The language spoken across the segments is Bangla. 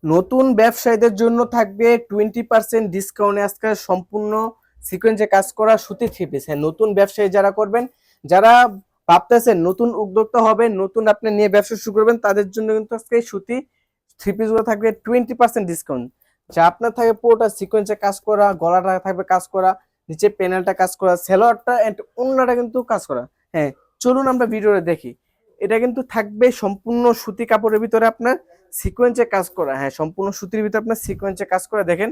নতুন ব্যবসায়ীদের জন্য থাকবে 20% ডিসকাউন্টে আজকে সম্পূর্ণ সিকোয়েন্সে কাজ করা সুতি থ্রি পিস। হ্যাঁ, নতুন ব্যবসায়ী যারা করবেন, যারা ভাবতেছেন নতুন উদ্যোক্তা হবে, নতুন আপনি নিয়ে ব্যবসা শুরু করবেন, তাদের জন্য কিন্তু আজকে এই সুতি থ্রি পিস গুলো থাকবে 20% ডিসকাউন্ট। যা আপনার থাকবে পুরোটা সিকোয়েন্সে কাজ করা, গলাটা থাকবে কাজ করা, নিচে প্যানেলটা কাজ করা, সেলোয়ারটা এন্ড ওন্নাটা কিন্তু কাজ করা। হ্যাঁ, চলুন আমরা ভিডিওটা দেখি। এটা কিন্তু থাকবে সম্পূর্ণ সুতি কাপড়ের ভিতরে আপনার সিকোয়েন্সে কাজ করা। হ্যাঁ, সম্পূর্ণ সুতির ভিতরে আপনার সিকোয়েন্সে কাজ করা, দেখেন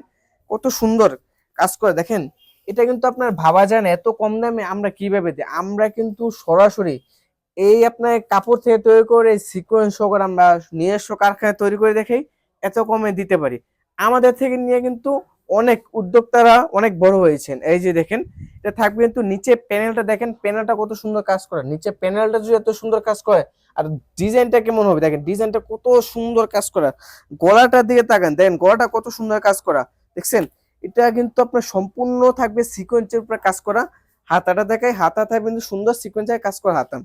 কত সুন্দর কাজ করে। দেখেন এটা কিন্তু আপনার ভাবা যায় না এত কম দামে আমরা কিভাবে দিই। আমরা কিন্তু সরাসরি এই আপনার কাপড় থেকে তৈরি করে সিকোয়েন্স সহকারে আমরা নিজস্ব কারখানায় তৈরি করে দেখেই এত কমে দিতে পারি। আমাদের থেকে নিয়ে কিন্তু অনেক উদ্যোক্তারা অনেক বড় হয়েছেন। এই যে দেখেন এটা থাকবে কিন্তু নিচে প্যানেলটা, দেখেন প্যানেলটা কত সুন্দর কাজ করে, নিচে প্যানেলটা যদি এত সুন্দর কাজ করে আর ডিজাইনটা কেমন হবে দেখেন, ডিজাইনটা কত সুন্দর কাজ করা। গলাটার দিকে তাকান, দেখেন গলাটা কত সুন্দর কাজ করা, দেখছেন। এটা কিন্তু আপনার সম্পূর্ণ থাকবে সিকোয়েন্সের উপরে কাজ করা। হাতাটা দেখাই, হাতা থাকবে কিন্তু সুন্দর সিকোয়েন্সের কাজ করা হাতা।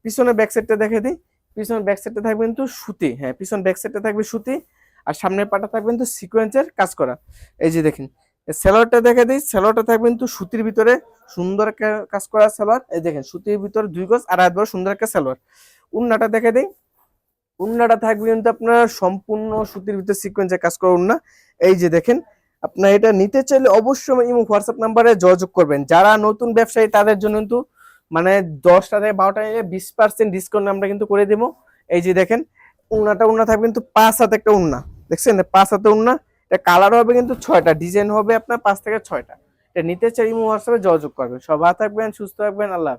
পিছনে ব্যাক সাইডটা দেখে দিই, পিছনে ব্যাক সাইডটা থাকবে কিন্তু সুতি। হ্যাঁ, পিছন ব্যাক সাইডটা থাকবে সুতি আর সামনের পাটা থাকবে কিন্তু সিকোয়েন্সের কাজ করা। এই যে দেখেন সালোয়ারটা দেখে দিই, সালোয়ারটা থাকবে কিন্তু সুতির ভিতরে সুন্দর একটা কাজ করা সালোয়ার। এই দেখেন সুতির ভিতরে 2 গজ আর হাত বড় সুন্দর একটা সালোয়ার। উন্নাটা দেখে দিই, উন্নাটা থাকবে কিন্তু আপনার সম্পূর্ণ সুতির ভিতরে সিকোয়েন্সের কাজ করা উন্না। এই যে দেখেন আপনার এটা নিতে চাইলে অবশ্যই ইমো হোয়াটসঅ্যাপ নাম্বারে যোগাযোগ করবেন। যারা নতুন ব্যবসায়ী তাদের জন্য কিন্তু মানে 10টা থেকে 12টা নিলে 20% ডিসকাউন্ট আমরা কিন্তু করে দেবো। এই যে দেখেন উন্নাটা, উন্না থাকবে কিন্তু 5 হাতে একটা উন্না, দেখছেন 5 হাতে উন্না। এটা কালার হবে কিন্তু 6টা, ডিজাইন হবে আপনার 5 থেকে 6টা। এটা নিতে চাই ইমো হোয়াটসঅ্যাপে যোগাযোগ করবেন। সবাই থাকবেন, সুস্থ থাকবেন, আল্লাহ হাফেজ।